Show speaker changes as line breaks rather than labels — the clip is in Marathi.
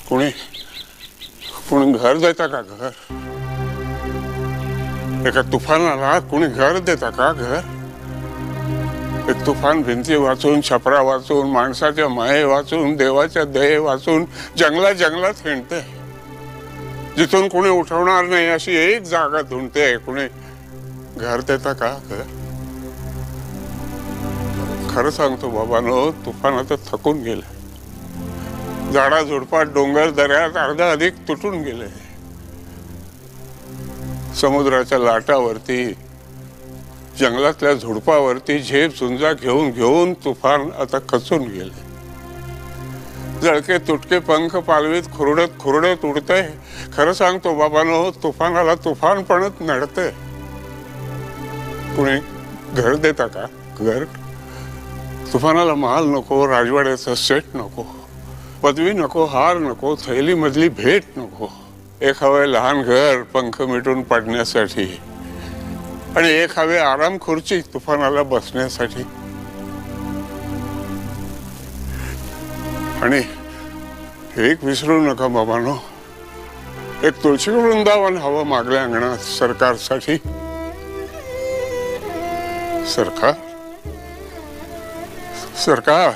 कोणी कोणी घर देता का घर? एका तुफानाला कोणी घर देता का घर? एक तुफान भिंती वाचून, छपरा वाचून, माणसाच्या माये वाचून, देवाच्या दये वाचून जंगलात जंगलात हिंडते, जिथून कोणी उठवणार नाही अशी एक जागा धुंडते. कोणी घर देता का घर? खरं सांगतो बाबांनो, तुफान आता थकून गेले. झाडा झुडपात, डोंगर दऱ्यात अर्धा अधिक तुटून गेले. समुद्राच्या लाटावरती, जंगलातल्या झुडपावरती झेप झुंजा घेऊन घेऊन तुफान आता खचून गेले. जळके तुटके पंख पालवीत खुरडत खुरडत उडतंय. खरं सांगतो बाबांनो, तुफानाला तुफानपणच नडतंय. कुणी घर देता का घर? तुफानाला महाल नको, राजवाड्याचा सेट नको, पदवी नको, हार नको, थैली मधली भेट नको. एक हवे लहान घर पंख मिटून पडण्यासाठी, आणि एक हवे आराम खुर्ची तुफानाला बसण्यासाठी. आणि एक विसरू नका बाबांनो, एक तुळशी वृंदावन हवं मागल्या अंगणात सरकारसाठी. सरकार सरकार